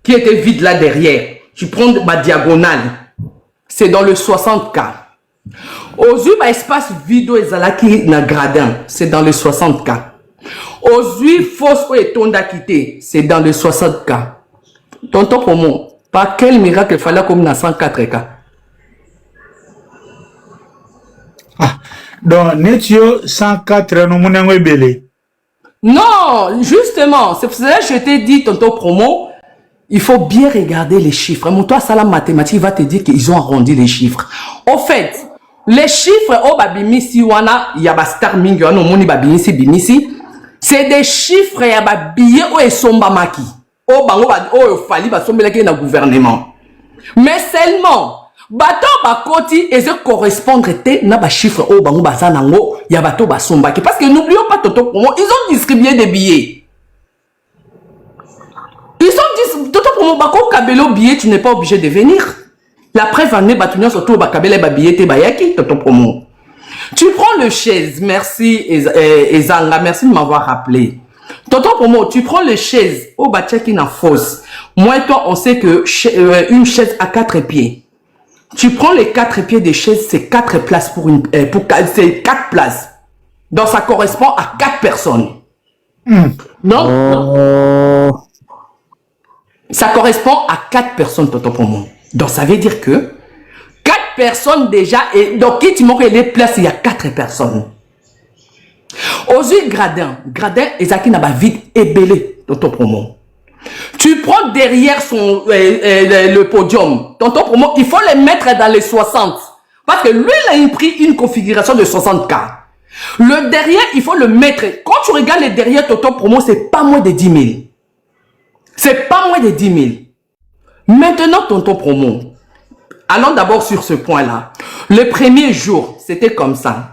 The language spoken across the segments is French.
Qui était vide là derrière. Tu prends ma diagonale. C'est dans le 60K. Aux yeux, espace vidéo et zalaki na gradin. C'est dans le 60K. Aux yeux, fausse et tonda quitté. C'est dans le 60K. Tonton pour moi, par quel miracle il fallait comme dans 104K? Ah, donc, Netio 104, non, mon est belé. Non, justement, c'est pour ça que je t'ai dit, tonton promo, il faut bien regarder les chiffres. Mon toi, ça la mathématique va te dire qu'ils ont arrondi les chiffres. Au fait, les chiffres, oh, babimisi, wana, yaba star mingi, wana, moni babimisi, bimisi, c'est des chiffres, yaba billet, oh, et somba maki. Oh, bango, oh, fali, ba sombe leke na gouvernement. Mais seulement, bato bakoti et se correspondre na ba chiffre oh bango basa nango ya bato basomba parce que n'oublions pas toto promo ils ont distribué des billets. Ils ont dit toto promo bako kabelo billet tu n'es pas obligé de venir. La preuve en est batunion surtout ba kabelo ba billet te bayaki toto promo. Tu prends le chaise, merci Ezanga, merci de m'avoir rappelé. Toto promo, tu prends le chaise oh ba check in fausse. Moi toi on sait que une chaise à 4 pieds. Tu prends les 4 pieds des chaises, c'est 4 places c'est 4 places. Donc ça correspond à 4 personnes. Non, non. Ça correspond à 4 personnes, tonton pour moi. Donc ça veut dire que 4 personnes déjà, et donc qui tu m'aurais les places, il y a 4 personnes. Aux yeux gradin, Ezaki n'a pas vite ébélé, tonton pour moi. Tu prends derrière le podium. Tonton promo, il faut les mettre dans les 60. Parce que lui, il a pris une configuration de 60K. Le derrière, il faut le mettre. Quand tu regardes les derrière, tonton promo, c'est pas moins de 10 000. C'est pas moins de 10 000. Maintenant, tonton promo, allons d'abord sur ce point-là. Le premier jour, c'était comme ça.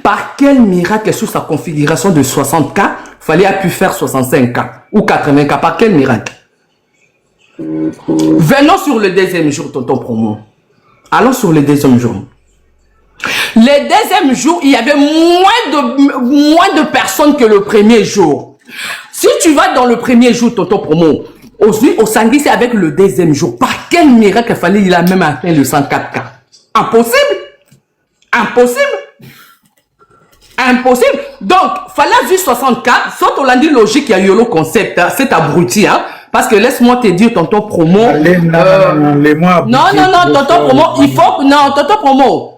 Par quel miracle sur sa configuration de 60K, fallait a pu faire 65K ou 80K? Par quel miracle? Venons sur le deuxième jour, tonton promo. Allons sur le deuxième jour. Le deuxième jour, il y avait moins de personnes que le premier jour. Si tu vas dans le premier jour, tonton promo, au Sangui, c'est avec le deuxième jour. Par quel miracle fallait il a même atteint le 104K? Impossible. Impossible. Impossible. Donc, fallait vu 64. Soit on l'a dit logique, il y a eu le concept. Hein, c'est abruti, hein. Parce que laisse-moi te dire, tonton promo. Non, tonton promo, il faut. Non, tonton promo.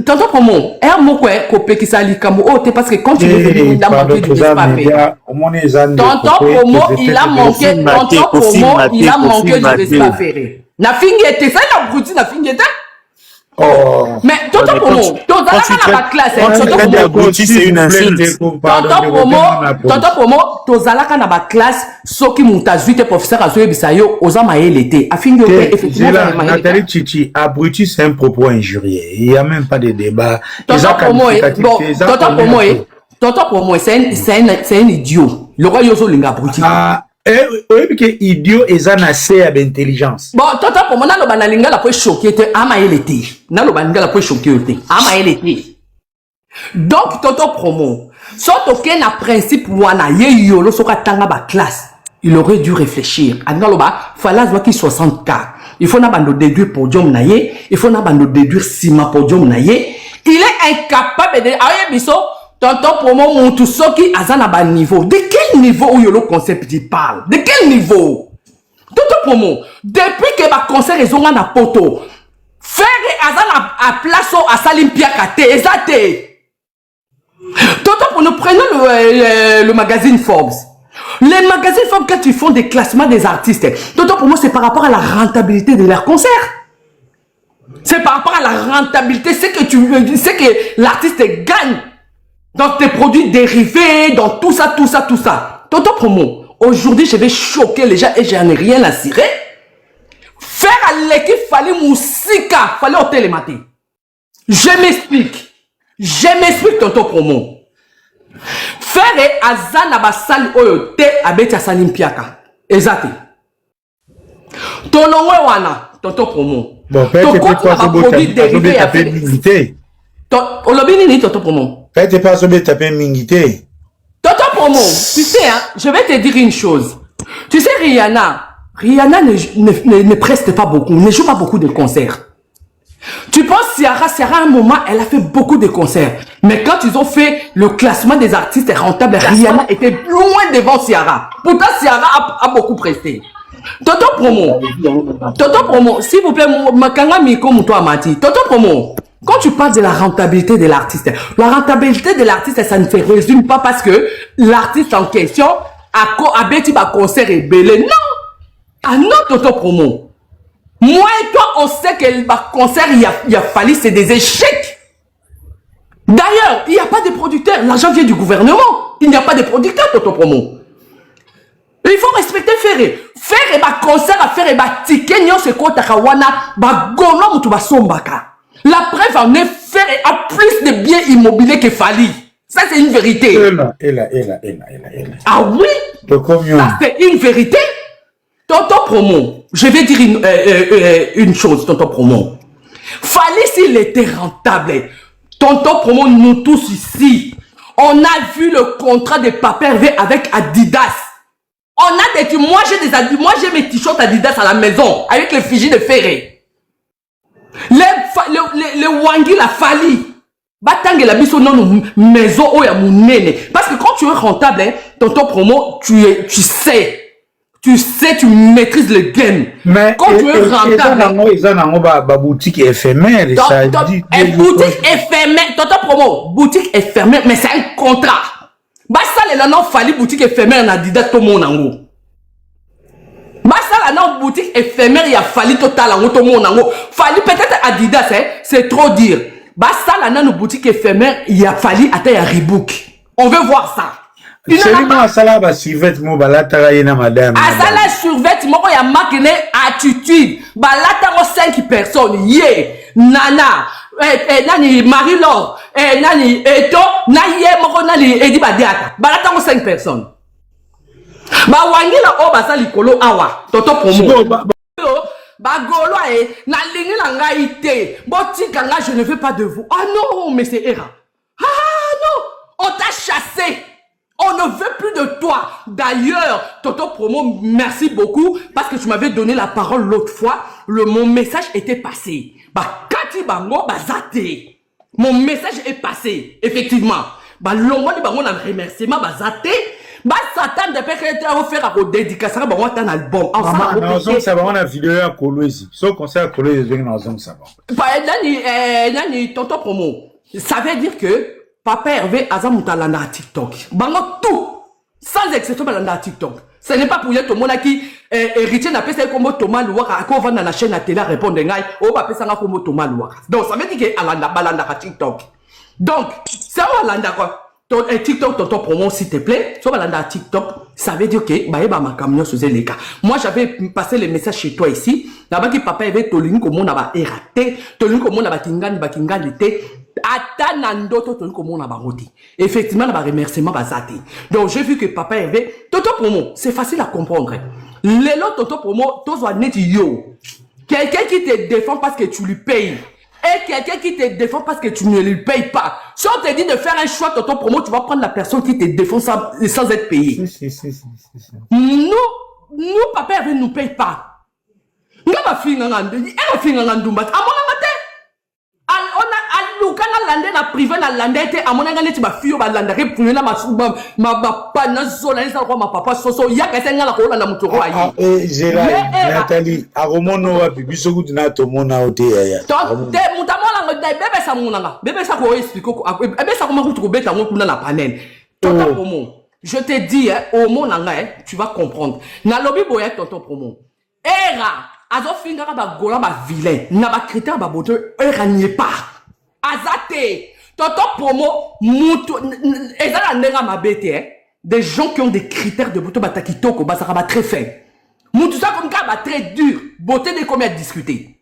Tonton promo. Un mot quoi, copé qui s'allie comme oh, parce que quand tu veux venir, il a manqué du respect. Tonton promo, il a manqué. Tonton promo, il a manqué du respect ferré. Na fingette, ça, il a abruti, na fingette. Oh. Mais tonton promo, tonton la classe, c'est une insulte. Tonton promo, tozalaka na ba classe, soki mutazuite professeur azoye bisayo, ozama elete. Afin de effectivement. Nathalie Chichi, abruti c'est un propos injurieux. Il n'y a même pas de débat. Tonton promo, c'est un idiot. Le roi Yozo linga abruti. Oui, que idiot et ça n'a assez d'intelligence. Bon, tonton promo, na lo banalinga la po choquer te ama elete. Na lo banalinga la po choquer te ama elete. Donc tonton promo, surtout qu'il y a un principe wana ye yolo soka tanga ba classe, il aurait dû réfléchir. Adnaloba, fallait voir qu'il 60K. Il faut n'abandon déduire podium naye, il faut n'abandon déduire ciment podium naye. Il est incapable de aye biso tonton promo montou soki azana ba niveau. De quel niveau où yolo concept il parle? De quel niveau? Tonton promo, depuis que ba concert ils ont na poto, faire azana à place à Salimpia kate, ezate. Tonton, pour nous prenons le magazine Forbes. Les magazines Forbes, quand ils font des classements des artistes, tonton, pour moi, c'est par rapport à la rentabilité de leurs concerts. C'est par rapport à la rentabilité, c'est que l'artiste gagne dans tes produits dérivés, dans tout ça. Tonton Promo, aujourd'hui, je vais choquer les gens et je n'en ai rien à cirer. Faire à l'équipe, fallait moussika, fallait au télématé. Je m'explique, Tonton Promo. Faire et Azan Abassal Oyote Abeti Asalimpiaka. Exact. Tonton Wana, Tonton Promo. Bon, peut-être pas ce produit dérivé à faire. Olobini, Tonton Promo. Peut-être pas ce taper mingité. Tonton Promo, tu sais, hein, je vais te dire une chose. Tu sais, Rihanna ne preste pas beaucoup, ne joue pas beaucoup de concerts. Tu penses Ciara, à un moment, elle a fait beaucoup de concerts. Mais quand ils ont fait le classement des artistes rentables, Rihanna était loin devant Ciara. Pourtant, Ciara a beaucoup presté. Tonton Promo, s'il vous plaît, Makanga Miko Mouto Amati. Tonton Promo, quand tu parles de la rentabilité de l'artiste, ça ne se résume pas parce que l'artiste en question a bêti un concert et belé. Non! Ah non, Tonton Promo. Moi et toi, on sait que le concert, il a fallu, c'est des échecs. D'ailleurs, il n'y a pas de producteurs. L'argent vient du gouvernement. Il n'y a pas de producteurs, Tonton Promo. Il faut respecter Ferré. Ferré, concert à faire, ticket, nyon se ko takawana, gono mutu sombaka. La preuve en est, Ferré a plus de biens immobiliers que Fali. Ça, c'est une vérité. Ah oui? Ça, c'est une vérité. Tonton Promo, je vais dire une chose, Tonton Promo. Fallait s'il était rentable. Tonton Promo, nous tous ici, on a vu le contrat de Papa Hervé avec Adidas. On a des... Moi, j'ai mes t-shirts Adidas à la maison, avec les fichiers de Ferré. Le Wangi, la Fali. Batang la biso non maison ou ya mounene. Parce que quand tu es rentable, hein, Tonton Promo, tu sais. Tu sais, tu maîtrises le game. Mais quand tu es rentable... Ils ont boutique éphémère. Boutique éphémère. Tonton Promo, boutique éphémère, mais c'est un contrat. Ça, là, non, fallait boutique éphémère, n'a dit tout le monde en haut. Ça, là, non, boutique éphémère, il a fallu total en haut, tout le monde en haut. Fallait peut-être Adidas, hein, c'est trop dire. Ça, là, non, boutique éphémère, il a fallu atteindre un rebook. On veut voir ça. Seulement ça là survêt mo balata yena madame. Asala survêt mo ya makine attitude. Balata 5 personnes. Nana, nani Marie-Laure, nani Eto, naye mo nani Edi Badiata. Balata 5 personnes. Wangila o basa likolo awa. Toto Promo. Bagolo na lingi la ngaite. Botika nga je ne veux pas de vous. Ah non, mais c'est erreur. Ah non, on t'a chassé. On ne veut plus de toi. D'ailleurs, Tonton Promo, merci beaucoup parce que tu m'avais donné la parole l'autre fois. Mon message était passé. Kati bango bazate. Mon message est passé, effectivement. Longo ni bango na remerciement bazate. Satan de pekete a offert à dédicacer à bango un album. Ensemble, ça va on a vidéo à Kolwezi. So concert Kolwezi vient ensemble ça va. Nani Tonton Promo. Ça veut dire que Papa Hervé Azamuta landa TikTok. Bango tout. Sans exception landa TikTok. Ce n'est pas pour y être tout le monde qui héritier n'a pas fait comme Thomas Louaka. Quand on va dans la chaîne à télé répondre ngai, on va faire ça comme Thomas Louaka. Donc ça veut dire que alanda balanda TikTok. Donc ça va landa quoi. TikTok Tonton Promo s'il te plaît. Ça va landa TikTok. Ça veut dire que baeba ma camion sous les cas. Moi j'avais passé le message chez toi ici. Là-bas qui papa avait tolini comme on a raté, tolini comme on a bakingani était. Effectivement, le remerciement bazate. Donc, j'ai vu que papa avait Tonton Promo, c'est facile à comprendre. Les lots Tonton Promo, tous sont net yo. Quelqu'un qui te défend parce que tu lui payes. Et quelqu'un qui te défend parce que tu ne lui payes pas. Si on te dit de faire un choix Tonton Promo, tu vas prendre la personne qui te défend sans être payé. Nous, papa avait nous paye pas. Nous, ma fille, lande na privé na lande te amona ngane ti ba fio ba landa ke punyela masuba ma pana zona isa ko ma papa soso ya ka senga la ko landa mutoko ayi Nathalie agomono wa bibiso ku dina to mona ote ya te mutamola ngo dai bebe sa munanga bebe sa ko explique ko bebe sa ko makutu ko beta ngo kuna na panen Tonton Promo je te dis au mon nanga tu vas comprendre na lobby boya Tonton Promo era azo finga ba gola ba vilain na ba critère ba bote eranie pas azate toto promo mutu ezala ndenga mabete des gens qui ont des critères de bote batakitoko basaka ba très fin mutu ça comme ka ba très dur beauté de combien discuter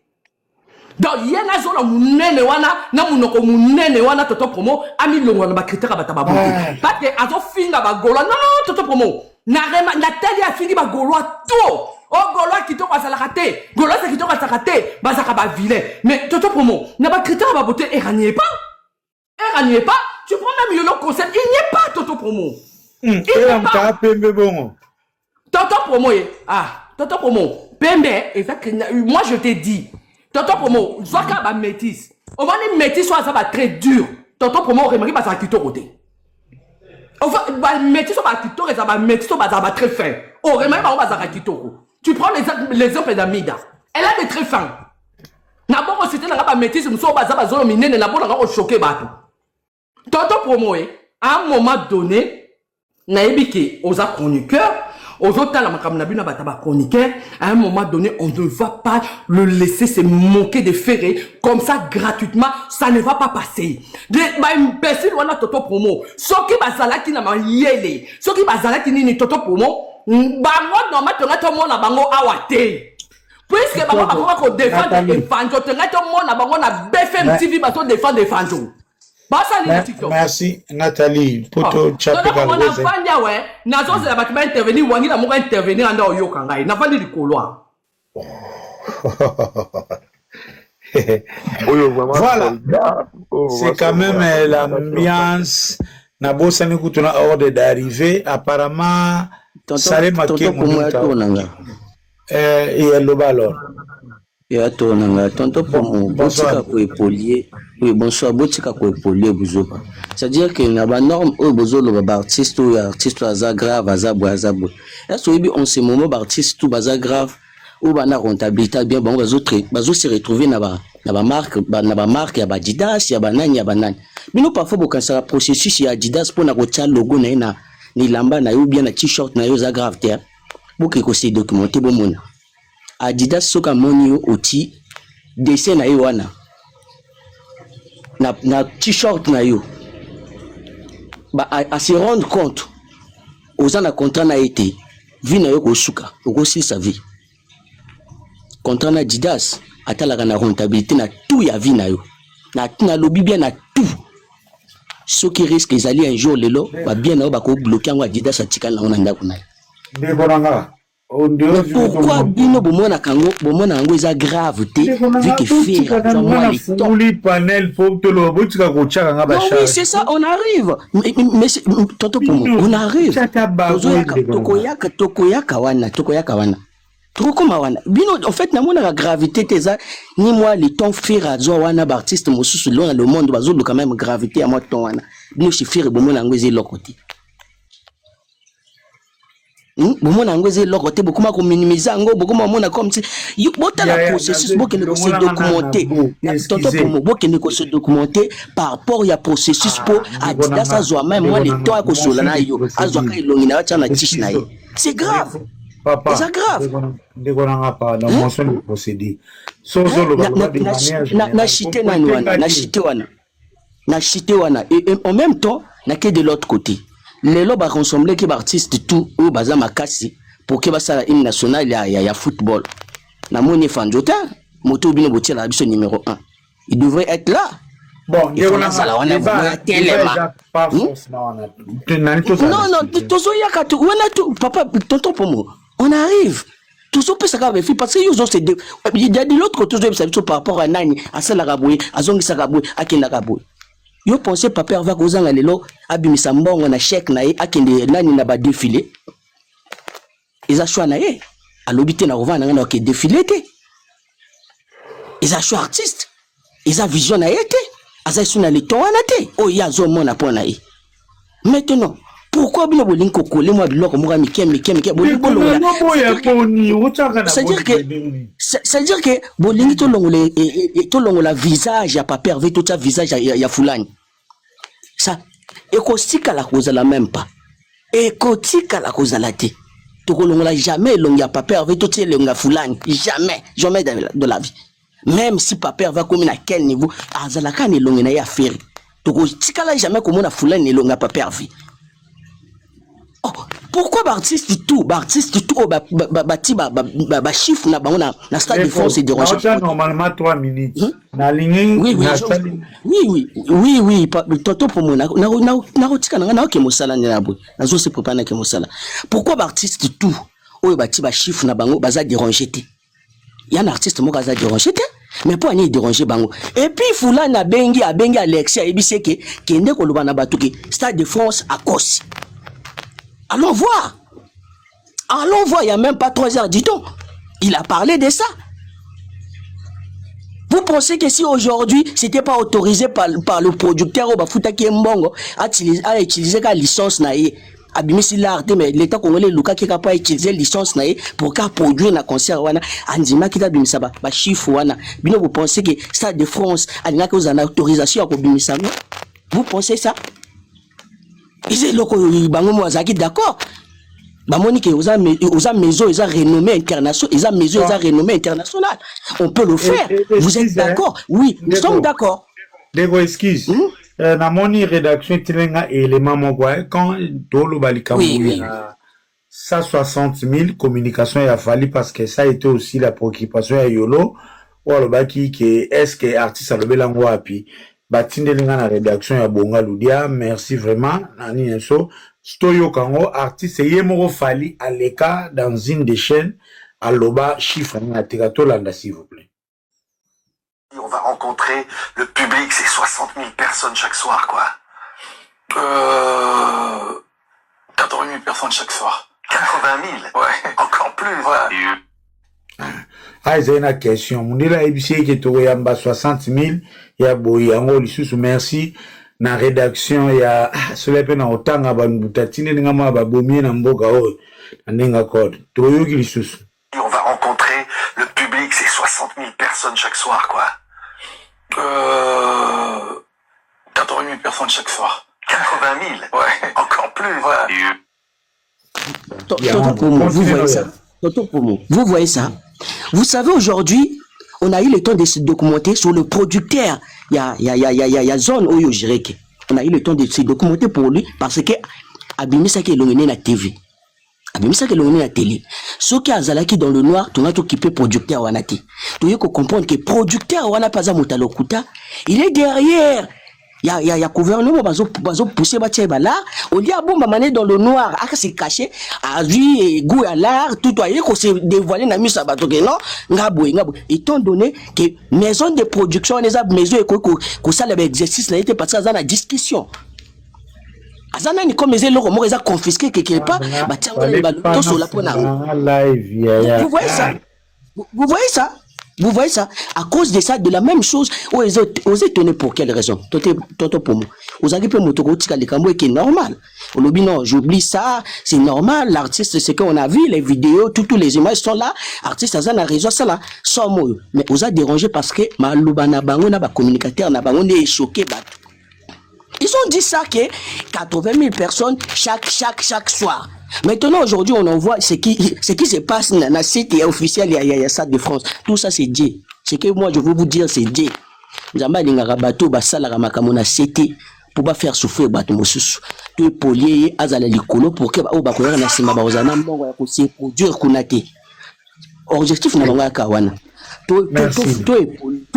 donc yena zo la munene wana na munoko munene wana toto promo ami longo na ba critère ba tababote parce que azo finga ba gola non toto promo na rema na tali a fini ba gola tout. Oh, Golo qui t'ont passé la raté. Golo c'est qui t'ont passé la raté. Bazaka ba vilain. Mais toto promo, n'a pas critère à beauté éranier pas. Éranier pas. Tu prends même le concept, il n'y est pas toto promo. Il n'y est pas. Toto promo, toto promo. Pembe, moi je t'ai dit. Toto promo, soit qu'à ba métis. Au moins les métis soit ça va très dur. Toto promo, remarque pas ça qui t'ont côté. Enfin, ba métis soit ba qui t'ont, ça va métis soit ba très fin. Oh, remarque pas ça qui t'ont. Tu prends l'exemple d'Amida. Elle a des très fins. N'a pas cité la métis, nous sommes basés sur le minene, n'a pas choqué bateau. Toto promo, à un moment donné, naïbiki aux chroniqueurs, aux autres la makamnabuna bataba chroniqueur, à un moment donné, on ne va pas le laisser se moquer des ferrés comme ça gratuitement, ça ne va pas passer. Imbécile, on a toto promo. Ce qui basala qui n'a pas yélé, ce qui basala qui n'est toto promo. Bango normal tu ngata mona bango awate puisque bango bakoma ko défendre Efanjo tu ngata mona bango na BFM TV baso défendre Efanjo basa ni TikTok. Merci Nathalie poto chapeka on a fanya ouais nazo c'est la batiment intervenir wangi na moko intervenir anda oyoka ngai na fandi likolo. Voilà, c'est quand même l'ambiance na bossa ni kutuna ordre d'arrivée apparemment. Tonton pour moi tournanga. Et le ballon. Et tournanga. Tonton pour moi botika ko épolier. Oui bonsoir botika ko épolier buzopa. C'est-à-dire que na ba norme o bozolo ba artiste ou artiste aza grave azabo. Est-ce que en ce moment ba artiste tout baza grave ou ba na rentabilité bien bon bazo se retrouver na ba marque ya ba Adidas ya banani ya banani. Bino parfois bokansa processus ya Adidas pour na ko tia logo na ni lamba na yo bien na t-shirt na yo za grave te boke ko se documenter bo mona Adidas soka moni yo oti dessin na yo wana na t-shirt na yo ba a se rendre compte aux na contrat na été vie na yo ko suka ko si sa vie contrat na Adidas atala na rentabilité na tout ya vie na yo na lobby bien na tout. Ceux qui risquent les alliés un jour, lelo, va bien bloquer en Adidas à Tikal on anda kuna. Pourquoi bino bomona kango bomona ngo eza grave te vu que faire moi les panel faut te lo botika ko chaka nga ba charge. Oui, c'est ça, on arrive. Mais tonto pour moi, on arrive. Tokoyaka wana. Trokoma wana. Bino en fait na mona la gravité teza ni moi les temps faire azo wana ba artiste mosusu dans le monde bazo quand même gravité à moi ton wana. Bino chi faire bomona ngweze lokote. Bomona ngweze lokote bokuma ko minimiser ngo bokuma mona comme si bota la processus bokene ko se documenter. Tonto pour moi bokene ko se documenter par rapport ya processus pour Adidas azo même moi les temps ko sola na yo azo ka ilongi na cha na tish na yo. C'est grave. Papa, c'est grave. Na chité wana et en même temps na que de l'autre côté les lobes ressemblent que artistes tout ou baza makasi pour que basa hymne national ya football na moni fanjota moto bino botia la biso numéro 1 il devrait être là. Bon, il faut ça on a tellement non tozoyaka tu wana tu papa tonton pour moi on arrive tout ça peut s'accabler parce que ils ont ces deux il y a de l'autre côté par rapport à nani à cela raboué à zongi sakaboué à kenda raboué yo pensez papa va kozanga lelo abimisa mbongo na chèque na ye akende nani na ba défilé eza choix na ye alobité na rovana na ke défilé té eza choix artiste eza vision na ye té eza suna le ton na té o ya zo mona pona ye maintenant pourquoi bino bolingi kokole moi biloko moka mike c'est-à-dire que bolingi to longola visage ya papa avec tout ça visage ya fulani ça ekosika la cause la même pas ekotika la cause la té tokolongola jamais elongi ya Papa Hervé to tie elongi ya Fulani, jamais de la vie. Même si Papa Hervé comme à quel niveau azalaka ne elongi na ya affaire tokotikala jamais komona Fulani elongi ya Papa Hervé. Oh, pourquoi artiste tout bati ba chiffre na bango na stade de France et de Rocher normalement 3 minutes na oui toto pour moi na rotika na ke mosala na bo nazo se préparer na ke mosala. Pourquoi artiste tout oyo bati ba chiffre na bango baza déranger te. Il y a un artiste mo baza déranger te. Mais pour aller déranger bango. Et puis Fulani abengi Alexia ebise ke kende ko loba na batu ke stade de France à cause. Allons voir, il n'y a même pas 3 heures, dit-on. Il a parlé de ça. Vous pensez que si aujourd'hui, ce n'était pas autorisé par le producteur ou Bafuta Kiembongo à utiliser la licence, abimisi l'art, mais l'État congolais, Luka qui n'a pas utilisé la licence pour produire un concert, Andima qui a bimisa ba chiffre, vous pensez que Stade de France a une autorisation pour bimisa? Vous pensez ça? Ils d'accord. Monique, ils ont maison, ils ont renommé international. On peut le faire. Vous êtes d'accord? Oui, nous sommes d'accord. Dégo excuse. Na moni rédaction tilenga élément mon quand Dolo Balika 160 000 communications il a fallu parce que ça a été aussi la préoccupation à Yolo ou le baki que est-ce que artiste a le belango api batindelinga na rédaction ya Bonga Ludia merci vraiment nani enso stoyo kango artiste yemoro fali aleka dans une des chaînes à loba chiffre na tekato landa s'il vous plaît. On va rencontrer le public, c'est 60 000 personnes chaque soir, quoi. 80 000 personnes chaque soir. 80 000 ouais. Encore plus. Ouais. Ah, c'est une question. Mon la ABC qui est au Yamba 60 000, il y a Boyango, l'issue, merci. Na rédaction, il y a, cela peut na otanga banbutatine, n'ingama babomi n'amboga o, n'inga code. Toyo qui l'issue. On va rencontrer le public, c'est 60 000 personnes chaque soir, quoi. 80 000 personnes chaque soir. 80 000 ouais. Encore plus. Ouais. Vous voyez ça? Vous voyez ça? Vous savez, aujourd'hui, on a eu le temps de se documenter sur le producteur. Il y a zone où je dirais que on a eu le temps de se documenter pour lui parce que Abimisa qui est l'ongné na TV. Abimisa qui est l'ongné na télé. Ce qui a zalaki dans le noir, tu as tout occupé producteur wanati. Tu as comprendre que producteur wana pas mutalokuta, il est derrière. Il y a gouvernement bazo pousser batie bala, on dit bon mané dans le noir, aka se cacher, à lui goût à l'art, tout doit ko se dévoiler na misa bato que non, ngabo. Étant donné que maison de production les maison ko ça l'exercice là était parce que ça la discussion. Azana ni comme les loko mo eza confisqué quelque part, ba tia ba sur la pona. Vous voyez ça? Vous voyez ça? Vous voyez ça? À cause de ça, de la même chose, vous êtes étonné pour quelle raison? Toto pour moi. Vous avez pu motokotika les cambouis qui est normal. On dit non, j'oublie ça, c'est normal. L'artiste, c'est qu'on a vu, les vidéos, toutes les images sont là. L'artiste a un réseau, ça là, sans mot. Mais vous a dérangé parce que ma lubana bango na ba communicateur na bango est choqué. Ils ont dit ça que 80 000 personnes chaque soir. Maintenant, aujourd'hui, on en voit ce qui se passe dans le site officiel, il y a Stade de France. Tout ça, c'est Dieu. Ce que moi, je veux vous dire, c'est Dieu. Nzamba linga bato basala makamona cité pour pas faire souffrir bato mosusu. Tu es polié azala likolo pour que ba koyana na sima ba ozana mbongo ya ko se produire kunate. Objectif na banga kawana. Tu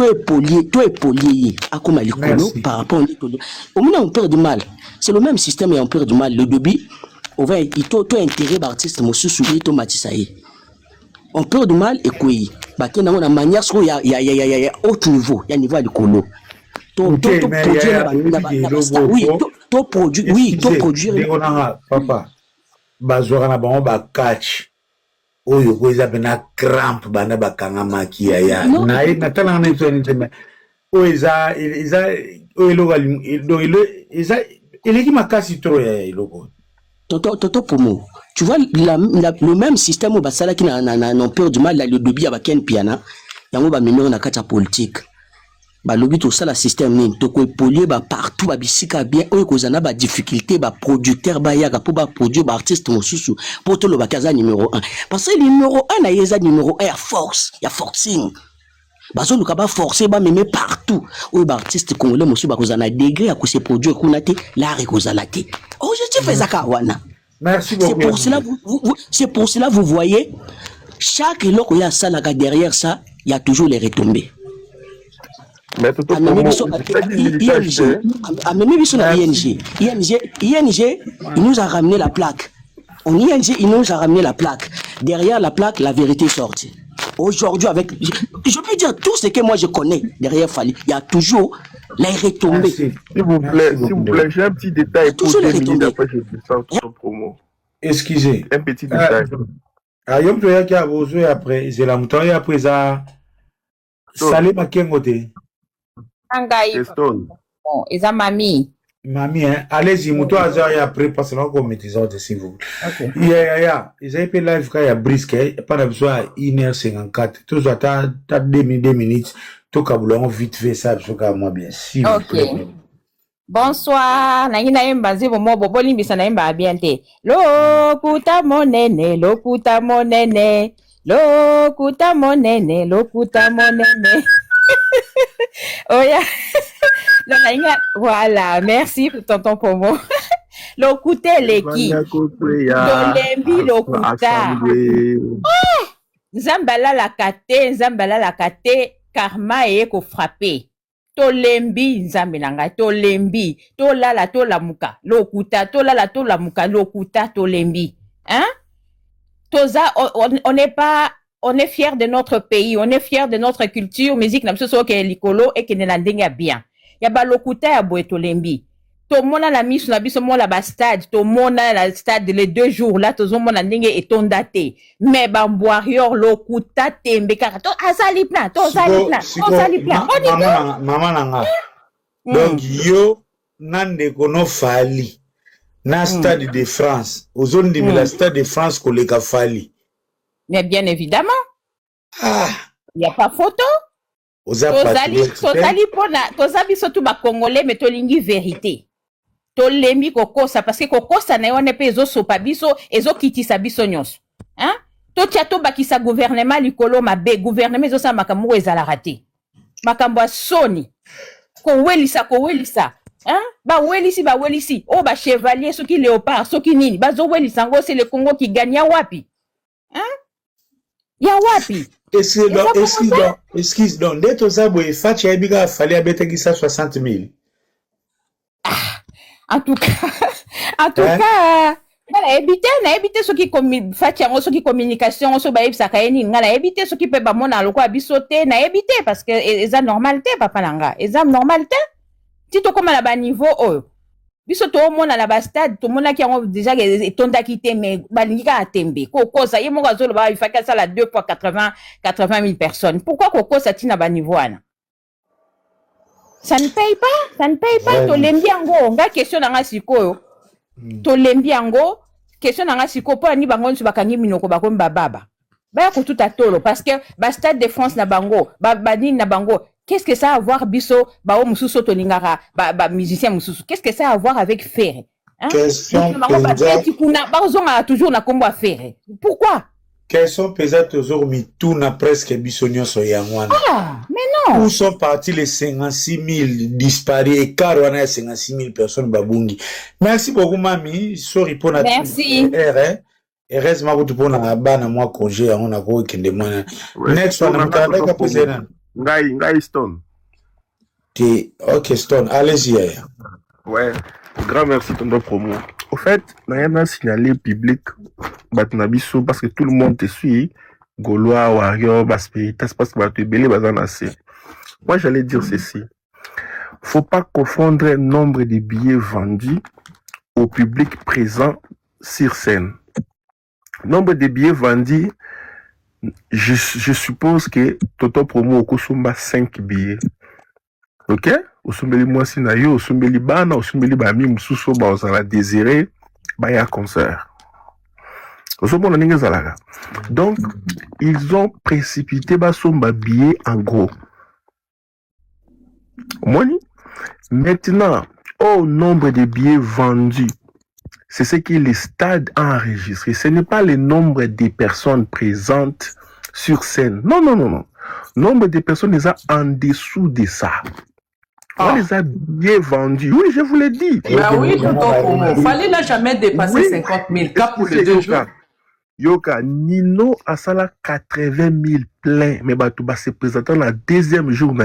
es polié akoma likolo par rapport au moins on perd du mal. C'est le même système et on perd du mal. Le début on va il to intérêt d'artiste mosusu to matisaye. On perd du mal et quoi bato na na manière so ya haut niveau, ya niveau de colo. To produire papa bazora na bango ba catch oyo ko eza bena cramp bana bakanga makia ya na tala na ito ni teme o eza il est qui makasi trop ya iloko toto pour moi. Tu vois le même système au basala qui n'a peur du mal là le début à baken piana yango ba mino na kata politique. balobi to ça la système nini to ko polier ba partout ba bisika bien oyo kozana ba difficulté ba producteur ba yaka pour ba produire ba artiste mosusu pour to lo ba kaza numéro 1 parce que numéro 1 na yeza numéro 1 ya force ya forcing bazo luka ba forcer ba meme partout oyo ba artiste congolais mosusu ba kozana degré ya ko se produire kuna te la rekozala te objectif ezaka wana. Merci beaucoup. C'est pour cela vous voyez chaque loko ya salaka derrière ça il y a toujours les retombées. Mais tout ING, il nous a ramené la plaque. ING, il nous a ramené la plaque. Derrière la plaque, la vérité est sortie. Aujourd'hui, avec, je peux dire tout ce que moi je connais derrière Fally, il y a toujours les retombées. S'il vous plaît, j'ai un petit détail pour terminer après je descends sur promo. Excusez. Un petit détail. Ayom to yaki abozo après, c'est la mouton après ça. Salé makengo te. Angai. Bon, eza mami. Mami, hein, allez-y, mouton azar après parce que là on met des ordres s'il vous plaît. OK. Yeah. Ils avaient fait live quand il y a brisque, pas besoin 1h54. Tout ça t'as 2 minutes. Tout kaboulon vite fait ça parce que moi bien. OK. Bonsoir, nangi na yemba zibo mo boboli mbisa na yemba bien te. Lokuta monene, lokuta monene. Lokuta monene, lokuta monene. Oh yeah. Voilà, merci tonton Pomo. Lokuta leki. Dolembi lokuta. Nzambala la kate, karma eko frappé. Tolembi nzambe nanga tolembi tolala tolamuka lokuta tolala tolamuka lokuta tolembi hein toza on est fier de notre pays, on est fier de notre culture musique na biso soke likolo et que na ndenge bien ya ba lokuta ya boye tolembi to mona la misu na biso mona ba stade to mona la stade les 2 jours là tozo mona ndenge etonda te mais ba mboirior lokuta tembe kaka to azali plan to azali plan maman nanga donc yo nande kono Fally na stade de France ozone de la stade de France koleka Fally mais bien évidemment il y a pas photo tozali pona tozabi surtout ba congolais mais tolingi vérité tolembi kokosa parce que kokosa na yone pe ezosopa biso ezokitisa biso nyonso hein totia tobakisa gouvernement likolo mabe gouvernement ezosala makambo ezalaka te makambo ya soni kowelisa hein bawelisi o ba chevalier soki léopard soki nini bazowelisa ngo c'est le Congo qui gagne wapi hein ya wapi excuse donc ndeto zabo efachi abiga Fally abetekisa 60 000. En tout cas, na éviter ce qui communication so ba ebisaka yeni ngala éviter ce qui peut ba mona loko abisote na éviter parce que eza normalité papa nanga eza normalité ti to koma na ba niveau oyo biso to mona na ba stade to mona ki yango déjà etonda kite mais balingika atembe kokosa ye moko azolo ba ifaka ça la 2 fois 80 000 personnes pourquoi kokosa ti na ba niveau wana. Ça ne paye pas, tolembi yango, nga question nanga sikoyo. Tolembi yango, question nanga sikoyo, po ni bango nsu bakangi minoko bakomi bababa. Baya ko tout atolo, parce que ba stade de France na bango, bani na bango, qu'est-ce que ça a à voir biso, ba o mususo tolingara, ba musicien mususu, qu'est-ce que ça a à voir avec Ferré? Hein? Question toujours na kombo Ferré. Pourquoi? Question pesante toujours mituna presque bisonyo so yangwana. Mais non. Où sont partis les 56 000 disparus et car on a 56 000 personnes babungi. Merci beaucoup mami, sorry pour la. Merci. Heureusement que pour na bana moi congé on a ko kende mana. Next one mutanda ka posena. Ngai Stone. OK Stone, allez-y. Ouais. Grand merci tonton promo. Au fait, rien à signaler public Batnabiso parce que tout le monde te suit. Gaulois, Warrior, Baspiritas, parce que tu es belé, bazanassé. Moi, j'allais dire ceci. Faut pas confondre le nombre de billets vendus au public présent sur scène. Nombre de billets vendus, je suppose que Toto Promo au Kosumba 5 billets. Ok? Osumbeli mwasi na yo, osumbeli bana, osumbeli bami mususu ba ozala désiré, ba ya concert. Osumbo na ninge zalaka. Donc, ils ont précipité ba somba billet en gros. Omoni? Maintenant, au nombre de billets vendus, c'est ce que les stades ont enregistré. Ce n'est pas le nombre de personnes présentes sur scène. Non. Nombre de personnes les a en dessous de ça. On les a bien vendus. Oui, je vous l'ai dit. Bah oui, tonton Promo. Fallait n'a jamais dépasser 50 000 cas pour les 2 jours. Yoka, Nino a ça là 80 000 plein, mais bah tout va se présenter dans la deuxième jour,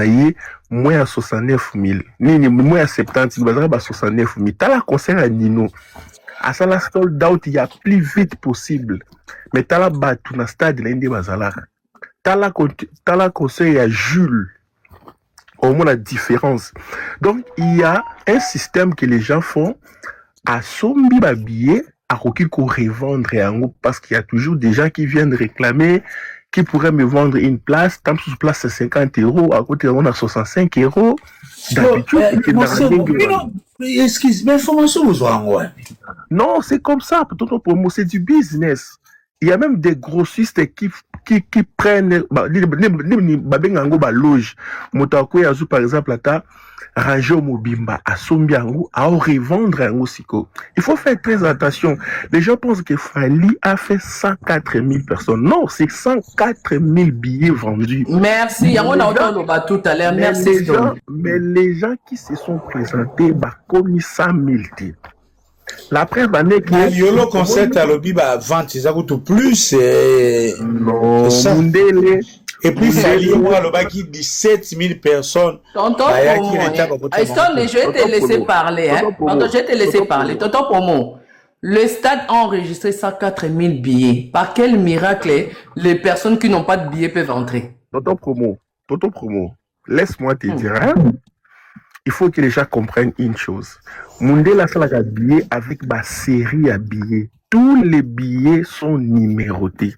moins à 69 000. Moins à 70 000, bah 69 000. T'as la concert à Nino. À ça là sold out, il y a plus vite possible. Mais t'as la batou dans stade l'Inde Bazala. T'as la concert à Jules. Au moins la différence. Donc, il y a un système que les gens font à sombi billet à qui qu'on revendre parce qu'il y a toujours des gens qui viennent réclamer qui pourraient me vendre une place, tant sur place c'est 50 €, à côté on a 65 €. Excuse, mais information besoin. Non, c'est comme ça, pour moi, c'est du business. Il y a même des grossistes qui prennent loge. Par exemple, ranger mobimba à sombiango à revendre un osiko. Il faut faire très attention. Les gens pensent que Fali a fait 104 000 personnes. Non, c'est 104 000 billets vendus. Merci. On a entendu tout à l'heure. Merci. Mais les gens qui se sont présentés, commis 100 000. La preuve année qui est Yolo concert à l'obbi vente ça coûte plus non et puis Fali moi le bas qui 17 000 personnes. Tonton Promo, je vais te laisser parler Tonton, je vais te laisser parler. Tonton Promo, le stade a enregistré 104 000 billets. Par quel miracle les personnes qui n'ont pas de billets peuvent entrer? Tonton Promo, laisse-moi te dire il faut que les gens comprennent une chose. Mundela a billets avec ma série à billets. Tous les billets sont numérotés.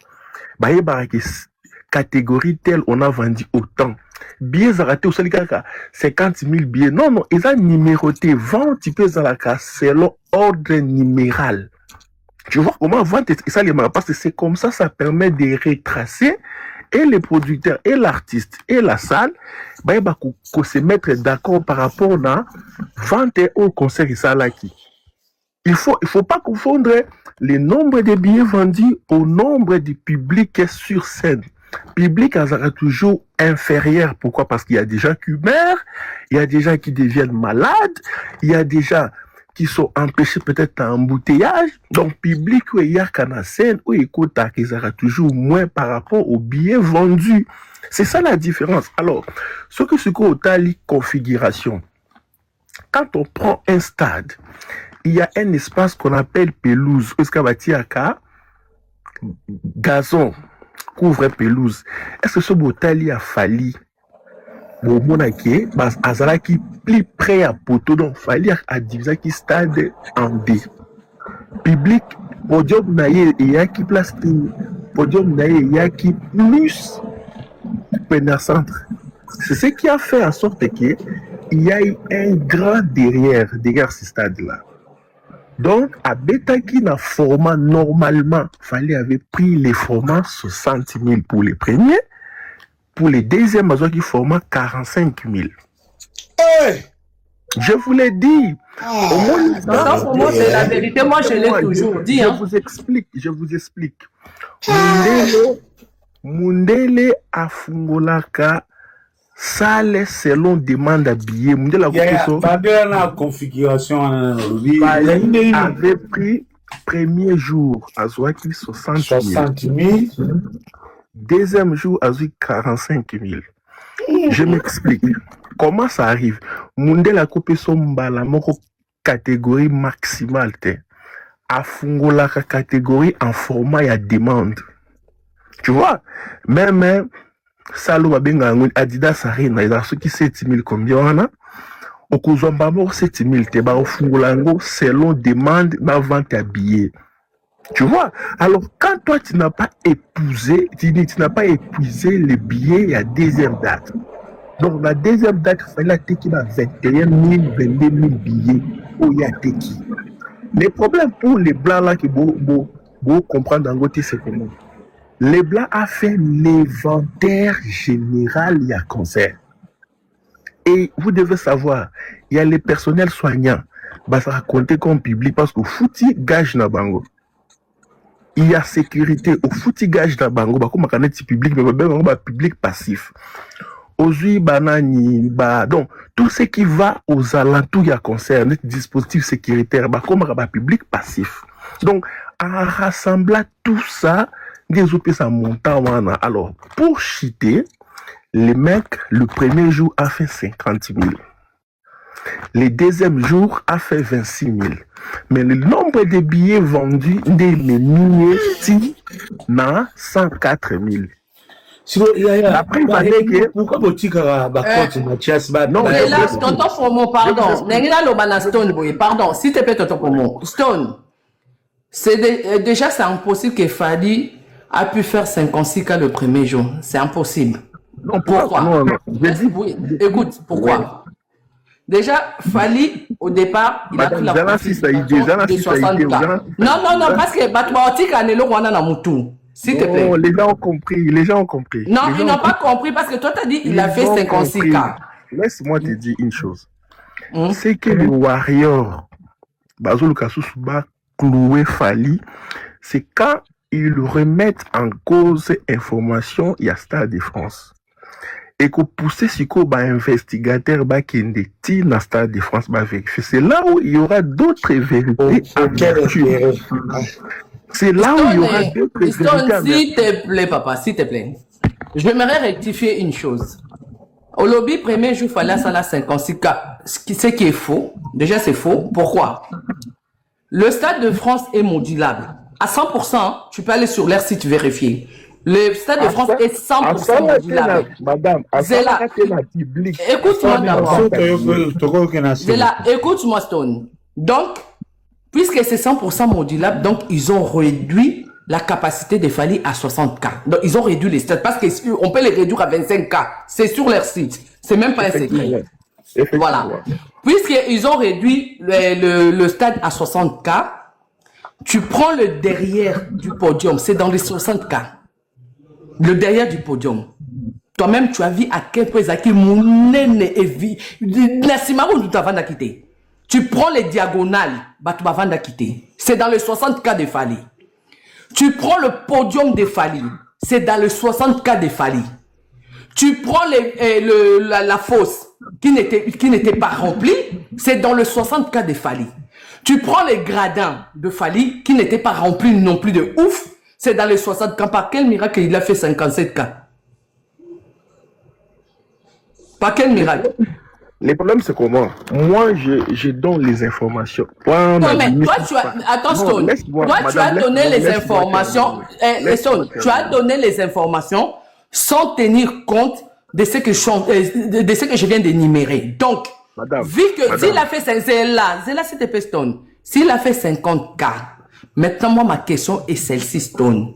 Catégorie telle, on a vendu autant. Billets arrêtés au Salikaka, 50 000 billets. Non, ils ont numéroté. 20 types dans la case selon ordre numéral. Tu vois comment vendre ça les marques, parce que c'est comme ça, ça permet de retracer et les producteurs, et l'artiste, et la salle, se mettre d'accord par rapport à vente au concert et ça là qui. Il faut pas confondre le nombre de billets vendus au nombre de publics sur scène. Public sera toujours inférieur. Pourquoi? Parce qu'il y a des gens qui meurent, il y a des gens qui deviennent malades, il y a des gens qui sont empêchés peut-être à embouteillage. Donc, public, il y a qu'à scène, où écoute, qui sera toujours moins par rapport aux billets vendus. C'est ça la différence. Alors, ce que c'est qu'au tali configuration, quand on prend un stade, il y a un espace qu'on appelle pelouse. Gazon couvre pelouse. Est-ce que ce botali a fallu bon monaki azala qui plus près à poteau donc fallait à diviser qui stade en D. Public podium naie et qui place podium naie et qui plus pénal centre. C'est ce qui a fait en sorte que il y a eu un grand derrière ce stade là. Donc à bêta qui n'a format normalement fallait avait pris les formats 60 000 pour les premiers. Pour les deuxièmes, qui forment 45 000. Hey! Je vous l'ai dit. Pour moi, c'est la vérité. Moi, je l'ai toujours dit. Je vous explique. Mundele a fungolaka sale selon demande à billet. Mundele a configuration avait pris premier jour à 60 000. Deuxième jour, à 45 000. Je m'explique. Comment ça arrive? Mundela a coupé son balamoko catégorie maximale. A fungola catégorie en format et à demande. Tu vois? Même Salo Babenga Adidas Arena, il y a ceux qui 7 000 combien on a? Au Kouzambamo 7 000, te ba fungolango selon demande na vente à billets. Tu vois? Alors, quand toi, tu n'as pas épousé, tu n'as pas épuisé les billets à deuxième date. Donc, la deuxième date, il fallait qu'il y ait 21 000, 22 000 billets où il y a Teki. Les problèmes pour les blancs là, qui vous comprendre dans côté, c'est comment? Les blancs a fait l'inventaire général, il y a concert. Et vous devez savoir, il y a les personnels soignants, bah ça raconter comme public parce que fouti gage na bango. Il y a sécurité au fouti gage na bango, bah comme un public, mais bah public passif. Aujourd'hui, banani, bah donc tout ce qui va aux alentours qui concerne dispositif sécuritaire, bah comme un public passif. Donc en rassemblant tout ça, des autres ça montant. Alors pour chiter, les mecs, le premier jour a fait 50 000. Le deuxième jour a fait 26 000. Mais le nombre de billets vendus des milliers n'a 104 000. Après, pourquoi boutique Mathias non, Et là, tonton Promo, pardon. Nengina Lobana Stone, pardon. S'il te plaît, tonton Promo. Stone, déjà, c'est impossible que Fadi a pu faire 56 cas le premier jour. C'est impossible. Non, Pourquoi? Non. Oui. Écoute, pourquoi? Ouais. Déjà, Fali, au départ, il a pris la participation de 60 cas. Non, parce que Batouaotik a Nelo Rwanda na Moutou. S'il te plaît. Non, les gens ont compris. Non, ils n'ont pas compris parce que toi, tu as dit qu'il a fait 56 cas. Laisse-moi te dire une chose. C'est que les Warriors, Bazo Lukasusuba, cloué Fali, c'est quand ils remettent en cause information, il y a Stade de France. Et que pousser si ko ba investigateur ba qui est dans Stade de France ba vérifier. C'est là où il y aura d'autres vérités. C'est là où il y aura d'autres vérités. S'il te plaît, papa, s'il te plaît. J'aimerais rectifier une chose. Au lobby, premier jour, il fallait ça là 56 cas. Ce qui est faux. Déjà, c'est faux. Pourquoi? Le Stade de France est modulable. À 100%, tu peux aller sur leur site vérifier. Le Stade de France est 100% modulable. Madame, Zéla, écoute-moi d'abord. Zéla, écoute-moi, Stone. Donc, puisque c'est 100% modulable, donc ils ont réduit la capacité des Fali à 60 cas. Donc, ils ont réduit les stades parce qu'on peut les réduire à 25 cas. C'est sur leur site. C'est même pas un secret. Voilà. Puisqu'ils ont réduit le stade à 60 cas, tu prends le derrière du podium, c'est dans les 60 cas. Le derrière du podium. Toi-même, tu as vu à quel point Zaki Mounene et vie. La Simarou, tu t'as quitté. Tu prends les diagonales, bah, tu vas quitter. C'est dans les 60 cas de Fali. Tu prends le podium de Fali. C'est dans les 60 cas de Fali. Tu prends la fosse qui n'était pas remplie. C'est dans le 60 cas de Fali. Tu prends les gradins de Fali qui n'étaient pas remplis non plus de ouf. C'est dans les 60 cas. Par quel miracle il a fait 57 cas? Par quel miracle? Le problème, c'est comment? Moi, je donne les informations. Non, mais toi, tu as... Attends, Stone. Toi, tu as donné les informations. Stone, tu as donné les informations sans tenir compte de ce que je viens d'énumérer. Donc, vu que s'il a fait 50 Zéla, s'il te plaît, Stone. S'il a fait 50 cas, maintenant, moi, ma question est celle-ci, Stone.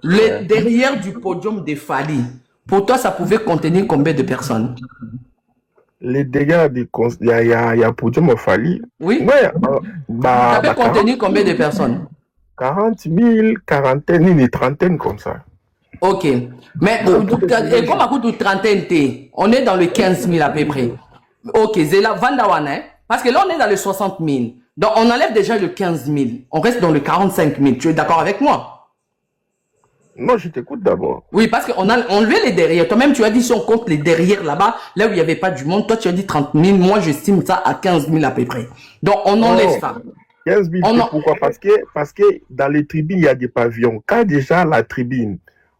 Le derrière du podium de Fali, pour toi, ça pouvait contenir combien de personnes? Les dégâts il y a podium Fali. Oui. Ouais, ça peut contenir combien de personnes? 40 000, quarantaine, une trentaine comme ça. Ok. Mais et comme à coup de trentaine, on est dans le 15 000 à peu près. Ok, Zéla, Vandawana, hein? Parce que là, on est dans le 60 000. Donc, on enlève déjà le 15 000. On reste dans le 45 000. Tu es d'accord avec moi? Non, je t'écoute d'abord. Oui, parce qu'on a enlevé les derrière. Toi-même, tu as dit si on compte les derrière là-bas, là où il n'y avait pas du monde, toi, tu as dit 30 000. Moi, j'estime ça à 15 000 à peu près. Donc, on enlève ça. 15 000, pourquoi? Parce que dans les tribunes, il y a des pavillons. Quand déjà la tribune,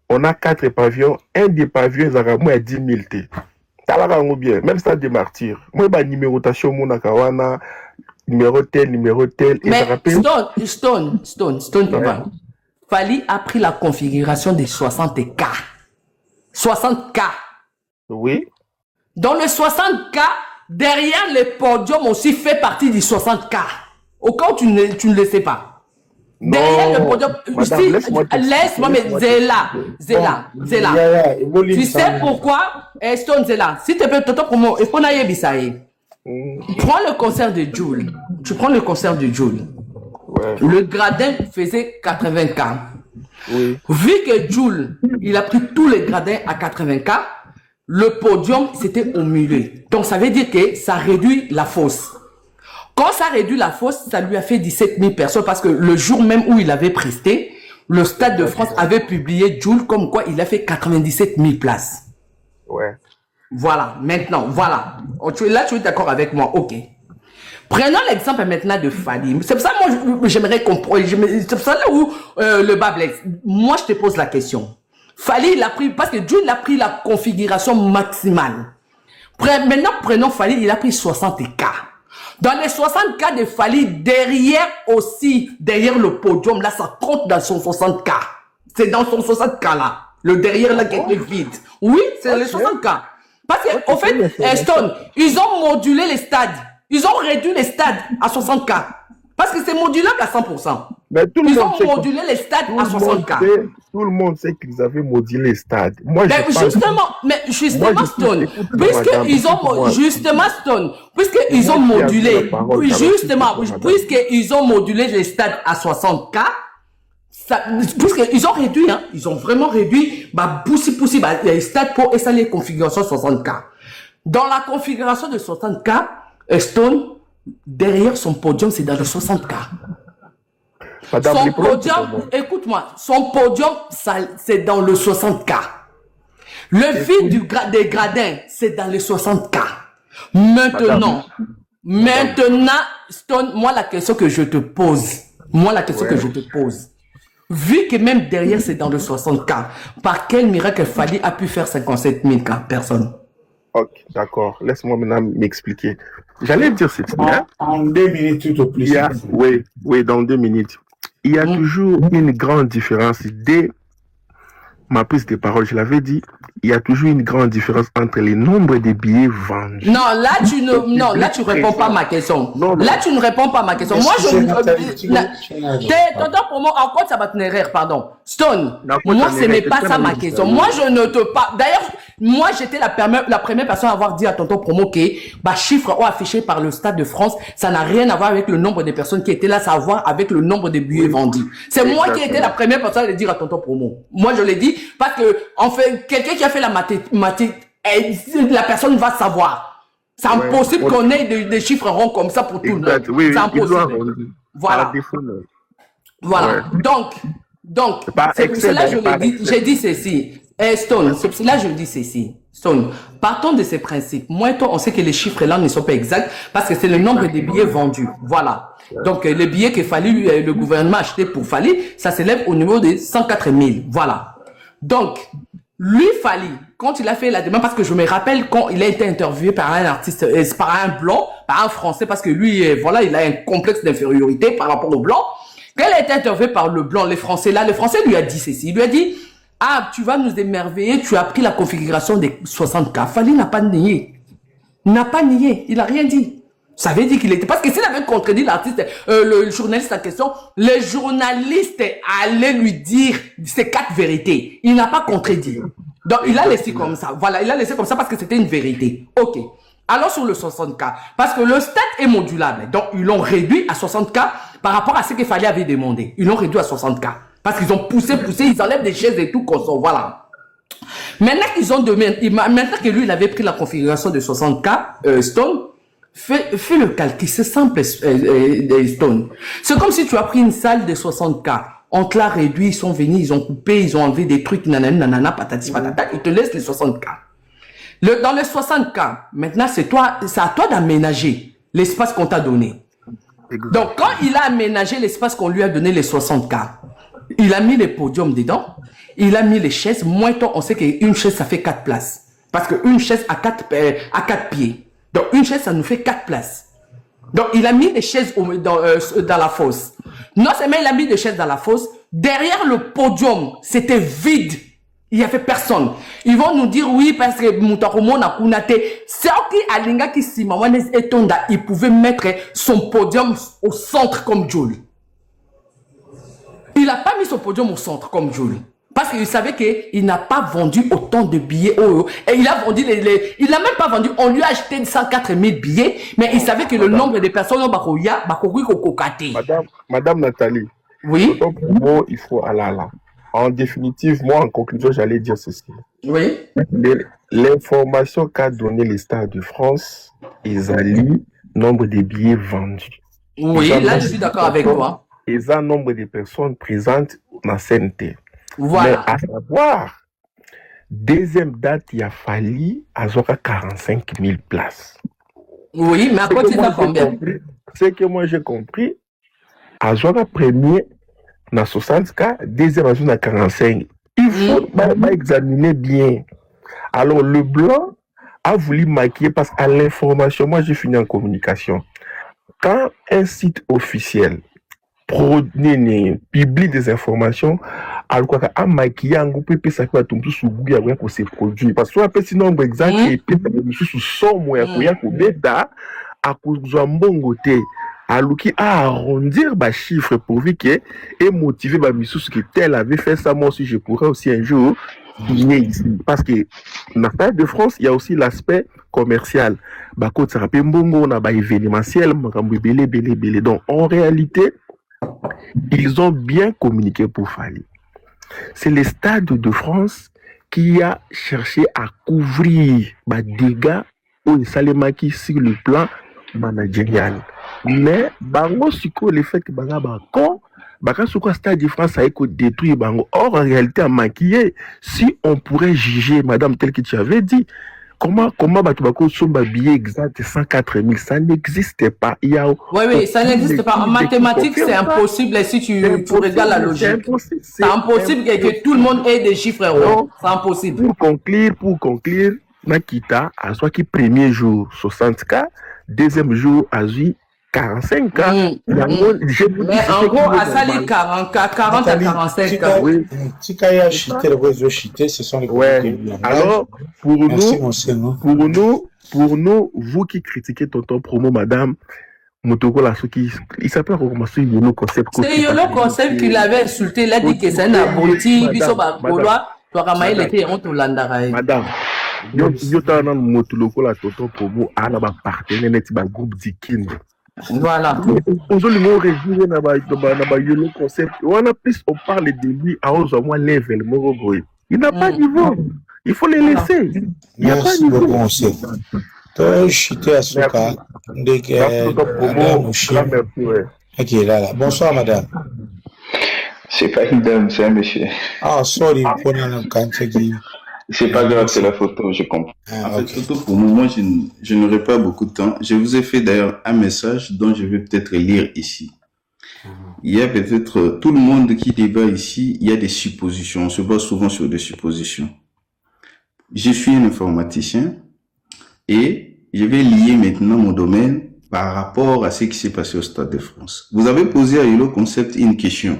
on a 4 pavillons, un des pavillons, il y a 10 000 T. Bien, même ça des martyrs. Moi, il y a numérotation, numéro tel. Mais Stone, papa. Fali a pris la configuration des 60 cas. 60 cas. Oui. Dans le 60 cas, derrière le podium aussi fait partie du 60 cas. Au cas où tu ne le sais pas. Non, derrière le podium, madame, laisse-moi, mais Zéla. Tu sais pourquoi, Stone Zéla, si tu peux, Toto Promo, et qu'on aille bisaïe. Prends le concert de Jules. Tu prends le concert de Jules. Ouais. Le gradin faisait 80 cas. Oui. Vu que Jules, il a pris tous les gradins à 80 cas, le podium, c'était au milieu. Donc, ça veut dire que ça réduit la fosse. Quand ça réduit la fosse, ça lui a fait 17 000 personnes parce que le jour même où il avait presté, le Stade de France avait publié Jules comme quoi il a fait 97 000 places. Ouais. Voilà, maintenant, voilà. Là, tu es d'accord avec moi, ok. Prenons l'exemple maintenant de Fali. C'est pour ça que moi, j'aimerais comprendre. C'est pour ça là où le bas blesse. Moi, je te pose la question. Fali, il a pris, parce que Jules a pris la configuration maximale. Maintenant, prenons Fali, il a pris 60 K. Dans les 60 K de Fali, derrière aussi, derrière le podium, là, ça compte dans son 60 K. C'est dans son 60 K là. Le derrière là qui est vide. Oui, c'est les 60 K. Parce qu'en fait, Stone, ils ont modulé les stades. Ils ont réduit les stades à 60 K. Parce que c'est modulable à 100%. Mais tout le Ils monde ont modulé les stades à 60 K. Tout le monde sait qu'ils avaient modulé les stades. Moi, justement, Stone, puisqu'ils ont, justement, Stone, puisqu'ils ont modulé, puisqu'ils ont modulé les stades à 60 K, puisqu'ils ont réduit, hein, ils ont vraiment réduit, poussi, les stades pour essayer les configurations 60 K. Dans la configuration de 60 K, Stone, derrière son podium, c'est dans le 60 K. Son podium, écoute-moi, son podium, c'est dans le 60 K. Le vide des gradins, c'est dans les 60 K. Maintenant, Stone, moi, la question que je te pose, vu que même derrière, c'est dans le 60 K, par quel miracle Fali a pu faire 57 000 K, personne? Ok, d'accord. Laisse-moi maintenant m'expliquer. J'allais dire ceci. En 2 minutes tout au plus. Oui, dans 2 minutes. Il y a toujours une grande différence dès ma prise de parole. Je l'avais dit, il y a toujours une grande différence entre les nombres de billets vendus. Non, là tu réponds pas à ma question. Là tu ne réponds pas à ma question. Moi encore ça va tenir, pardon. Stone, moi ce n'est pas ça ma question. Moi je ne te pas. D'ailleurs, moi j'étais la première personne à avoir dit à Tonton Promo que chiffres affichés par le Stade de France, ça n'a rien à voir avec le nombre de personnes qui étaient là, ça a à voir avec le nombre de billets vendus. C'est moi qui étais la première personne à le dire à Tonton Promo. Moi je l'ai dit parce que en fait quelqu'un qui a fait la mathématique, la personne va savoir. C'est impossible qu'on ait des chiffres ronds comme ça pour tout le monde. Oui, c'est impossible. Voilà. Voilà. Donc, c'est pour cela que j'ai dit ceci. Stone, c'est pour cela que je dis ceci. Stone, partons de ces principes. Moi et toi, on sait que les chiffres là ne sont pas exacts parce que c'est le nombre de billets vendus. Voilà. Donc, les billets que le gouvernement a acheté pour Fali, ça s'élève au niveau de 104 000. Voilà. Donc, lui, Fali, quand il a fait la demande, parce que je me rappelle quand il a été interviewé par un artiste, par un blanc, par un français, parce que lui, voilà, il a un complexe d'infériorité par rapport au blanc. Quand il a été interviewé par le blanc, les français là, le français lui a dit ceci. Il lui a dit, tu vas nous émerveiller, tu as pris la configuration des 60 K. Fali n'a pas nié. Il n'a pas nié, il n'a rien dit. Ça veut dire qu'il était... Parce que s'il avait contredit l'artiste, le journaliste en question, les journalistes allaient lui dire ces 4 vérités. Il n'a pas contredit. Donc, il a laissé comme ça. Voilà, il a laissé comme ça parce que c'était une vérité. OK. Alors, sur le 60K, parce que le stade est modulable. Donc, ils l'ont réduit à 60K par rapport à ce qu'il fallait avait demandé. Ils l'ont réduit à 60K. Parce qu'ils ont poussé, ils enlèvent des chaises et tout, qu'on sort. Voilà. Maintenant qu'ils ont demandé, maintenant que lui, il avait pris la configuration de 60K, Stone, fais le calcul, c'est simple, Stone. C'est comme si tu as pris une salle de 60K. On te l'a réduit, ils sont venus, ils ont coupé, ils ont enlevé des trucs, nanana, patati, patata, ils te laissent les 60K. Dans les 60K, maintenant, c'est à toi d'aménager l'espace qu'on t'a donné. Donc, quand il a aménagé l'espace qu'on lui a donné, les 60K, il a mis les podiums dedans, il a mis les chaises. Moins tôt, on sait qu'une chaise, ça fait 4 places. Parce qu'une chaise a 4 pieds. Donc, une chaise, ça nous fait 4 places. Donc, il a mis les chaises dans la fosse. Non seulement il a mis les chaises dans la fosse, derrière le podium, c'était vide. Il n'y avait personne. Ils vont nous dire oui, parce que Moutaromo n'a kunate. C'est qui Alinga qui Simawanes et Tonda, il pouvait mettre son podium au centre comme Jules. Il n'a pas mis son podium au centre comme Jules. Parce qu'il savait qu'il n'a pas vendu autant de billets. Et il a vendu il n'a même pas vendu. On lui a acheté 104 000 billets. Mais il savait que le nombre de personnes au Bakoya, Madame Nathalie. Oui. Il faut aller là. En définitive, moi, en conclusion, j'allais dire ceci. Oui. L'information qu'a donné les Stars de France, ils allient nombre de billets vendus. Oui, là, je suis d'accord avec toi. Ils ont nombre de personnes présentes dans la CNT. Voilà. Mais à savoir, deuxième date, il a fallu à 45 000 places. Oui, mais à côté de ça, combien? C'est que moi j'ai compris, à Zora premier, dans 60K, deuxième à 45. Il faut examiner bien. Alors, le blanc a voulu maquiller parce qu'à l'information, moi j'ai fini en communication. Quand un site officiel publie des informations, alors a maquillé un groupe et ça peut tomber sous goût pour ces produits. Parce que après, sinon, par exemple, et puis sous somme, il y a bêta à cause d'un bon côté. Alors qui a arrondir les chiffres pour voir que et motiver les missus qui tel avait fait ça, moi aussi je pourrais aussi un jour venir ici. Parce que dans la de France, il y a aussi l'aspect commercial. Bah, quand ça rappelle bongo, on a événementiel, belé. Donc en réalité, ils ont bien communiqué pour Fally. C'est le Stade de France qui a cherché à couvrir les dégâts au Salemaki sur le plan managérial. Mais, le fait que le Stade de France a été détruit, or en réalité, à maquiller, si on pourrait juger, madame, tel que tu avais dit, comment son billet exact 104 000, ça n'existe pas. Oui, ça n'existe pas. En mathématiques, c'est impossible si tu regardes la logique. C'est impossible que tout le monde ait des chiffres ronds. C'est impossible. Pour conclure, Nakita, à soit qui premier jour 60K, deuxième jour à 45K. Mais en gros, à Sali 40 à 45K. Oui. Tikaya chité, le réseau chité, ce sont les Alors, pour nous, vous qui critiquez tonton promo, madame, Motoko il s'appelle comment ça, Yolo Concept. C'est Yolo Concept qui l'avait insulté, il a dit que c'est un abruti, Biso Bakoloa, Touramaï, il était honte au Landaraï. Madame, yo t'as un motuloko la tonton promo, à la partenaire, net, groupe Dikin. Voilà. Aujourd'hui, on réjouit dans Yolo Concept. On parle de lui à 11 mois level. Il n'a pas de niveau. Il faut les laisser. Il n'y a pas de niveau. Chité à Souka. Ok, là. Bonsoir, madame. C'est pas une dame, c'est un monsieur. Ah, sorry, prenez un cancer. C'est pas grave, c'est la photo, je comprends. En fait, surtout pour moi, je n'aurai pas beaucoup de temps. Je vous ai fait d'ailleurs un message dont je vais peut-être lire ici. Il y a peut-être tout le monde qui débat ici, il y a des suppositions. On se base souvent sur des suppositions. Je suis un informaticien et je vais lier maintenant mon domaine par rapport à ce qui s'est passé au Stade de France. Vous avez posé à Yolo Concept une question.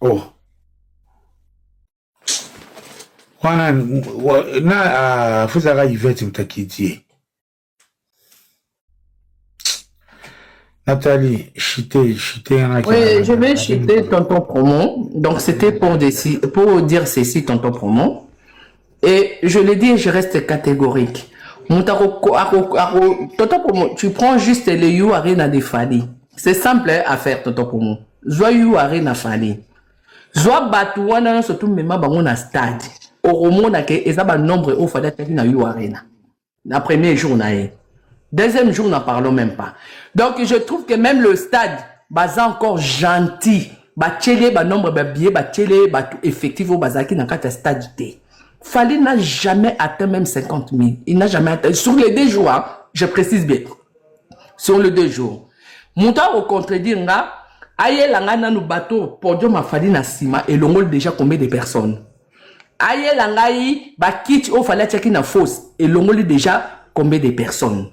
Oh. Fuzara Yvette Mtakiti. Nathalie, chité. Oui, je vais chiter tonton promo. Donc, c'était pour dire ceci, tonton promo. Et je l'ai dit et je reste catégorique. Tonton promo, tu prends juste le You Arena de Fally. C'est simple à faire, tonton promo. Zoa You Arena Fally. Zoa Batouana, surtout même dans un stade. Au monde, il y a un nombre de fois dans You Arena. Le premier jour, deuxième jour, n'en parlons même pas. Donc, je trouve que même le stade, c'est encore gentil. Nombre de billets, effectif au bazaki dans le stade. Fally n'a jamais atteint même 50 000. Il n'a jamais atteint. Sur les 2 jours, je précise bien. Sur les 2 jours. Montant au contredire, aïe, la nous bateau, podium a Fally na sima et l'on déjà combien de personnes. Aïe, la kit au fallait checker na fausse et l'on déjà combien de personnes.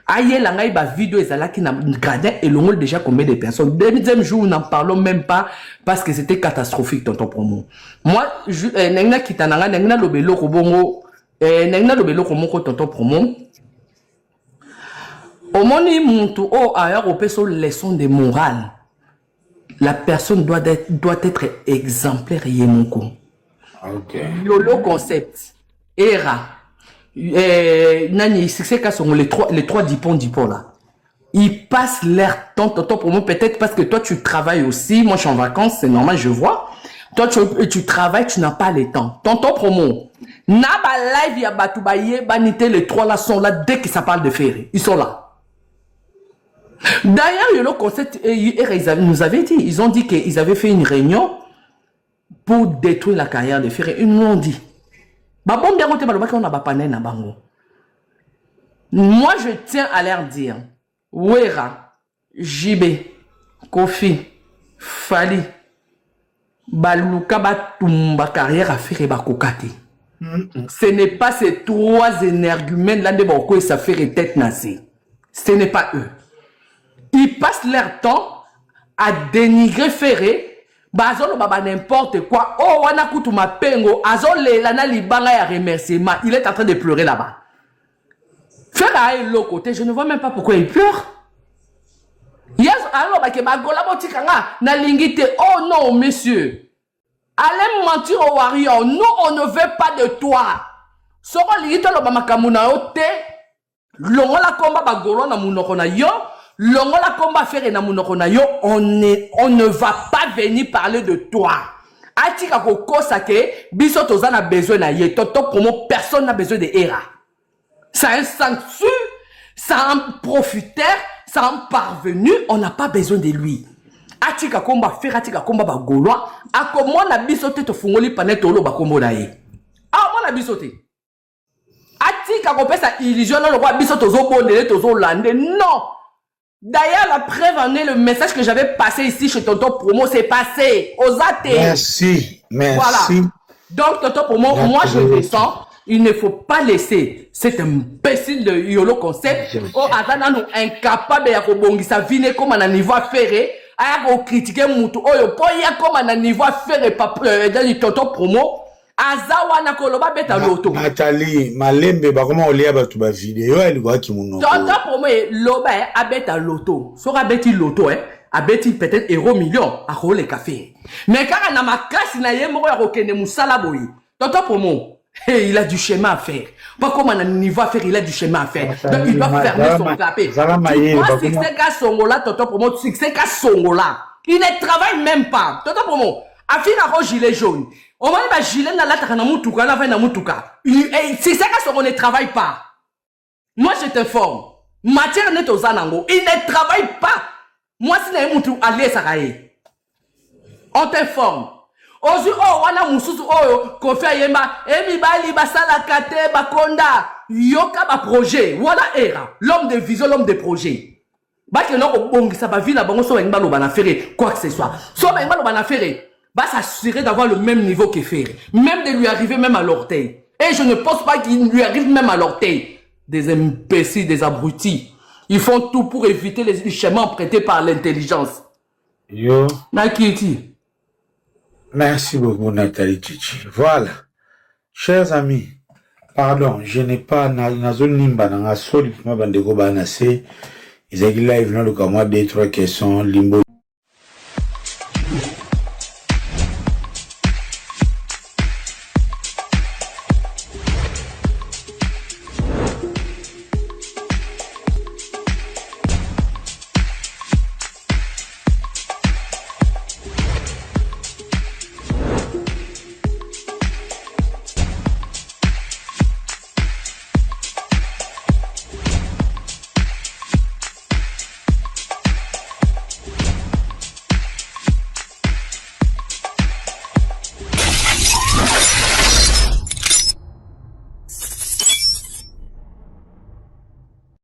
Aïe, la vidéo est là qui n'a gradin et l'on déjà combien de personnes. Deuxième jour, nous n'en parlons même pas parce que c'était catastrophique, tonton promo. Moi, n'engna kitananga, n'engna lobelo kobongo, n'engna lobelo komoko tonton promo. Au moni muntu o ailleurs au peso leçon de morale. La personne doit être exemplaire yemoko. Ok. Yolo Concept, Era, Nani, c'est qu'à son les trois dipons là. Ils passent leur temps, pour moi, peut-être parce que toi, tu travailles aussi. Moi, je suis en vacances, c'est normal, je vois. Toi, tu travailles, tu n'as pas le temps. Tonton promo. Na ba live ya batoubaye, banité, les trois là sont là dès que ça parle de Ferré. Ils sont là. D'ailleurs, le concept, ils nous avaient dit, ils ont dit qu'ils avaient fait une réunion pour détruire la carrière de Ferré. Ils nous l'ont dit. Bah bon, bien côté, on a bapané na bango. Moi, je tiens à leur dire, Wera, JB, Kofi, Fali, Baluka Batumba carrière à Ferré Bakokati. Ce n'est pas ces trois énergumènes là de Boko et ça fait tête nassée. Ce n'est pas eux. Ils passent leur temps à dénigrer Ferré. Bazolo baba n'importe quoi. Oh, wana kutu ma pengo. Azole lana libanga ya remerciement. Il est en train de pleurer là-bas. Ferré est l'autre côté. Je ne vois même pas pourquoi il pleure. Yes, alors bah que bagola botikanga na lingite. Oh non, monsieur. Allez mentir au warrior. Nous, on ne veut pas de toi. Soko lingite lo bamakamuna ote. Longo la combat bagolo na munoko na yo. Longo la combat Ferré na munoko na yo. On ne va pas venir parler de toi. Atika koko sake. Biso toza na besoin na ye. Toto promo personne n'a besoin de Era. Ça un sanctu. Ça un profiteur. Ça un parvenu. On n'a pas besoin de lui. Atika komba Ferré. Atika komba bagolo. Akomo na biso te to fungoli panetolo bakombo na ye. Ah moi na biso te. Atika kopé sa illusion le roi biso tozo bonele tozo lande. Non. D'ailleurs, la preuve en est le message que j'avais passé ici chez Tonton Promo, c'est passé aux athées. Merci, merci. Voilà. Donc, Tonton Promo, moi je descends. Il ne faut pas laisser cet imbécile de YOLO concept. Oh, Azana nous incapable de rebondir vine comme un niveau Ferré. À critiquer Moutou. Oh, yo, pour y a comme un niveau Ferré, dans Tonton Promo. Azawa na koloba beta loto. Nathalie, malembe ba comment olia ba tu ba vidéo elle voit qui mon nom. Tonton Promo loba abeta loto. Sora beti loto abeti peut-être euro million a role café. Mais quand on a ma classe na ye moko ya kokende musala boy. Tonton Promo, il a du chemin à faire. Pas comme on a niveau à faire, il a du chemin à faire. Donc il doit fermer son clapet. Tu vois si c'est gars songola Tonton Promo, si c'est gars songola. Il ne travaille même pas. Tonton Promo, afina ro gilet jaune. On va pas gilet na lata na mutuka na va na mutuka. C'est ça qu'on ne travaille pas. Moi je t'informe. Matière net aux anango, il ne travaille pas. Moi si na mutu aller sakaye. On t'informe. Ozu oh wana mususu oh kofi ayemba emi bali basala kate bakonda yoka ba projet. Voilà Era, l'homme de vision, l'homme de projet. Ba que non bongisa ba ville bango so ngba lo bana Ferré quoi que ce soit. So ngba lo bana Ferré va s'assurer d'avoir le même niveau que Ferré. Même de lui arriver même à l'orteil. Et je ne pense pas qu'il lui arrive même à l'orteil. Des imbéciles, des abrutis. Ils font tout pour éviter les chemins empruntés par l'intelligence. Yo. Nakiti. Merci beaucoup Nathalie Chichi. Voilà. Chers amis, pardon, je n'ai pas na zone nimba na soli pour ma bande go banase. Ils ont live dans le cas moi 2-3 questions limbo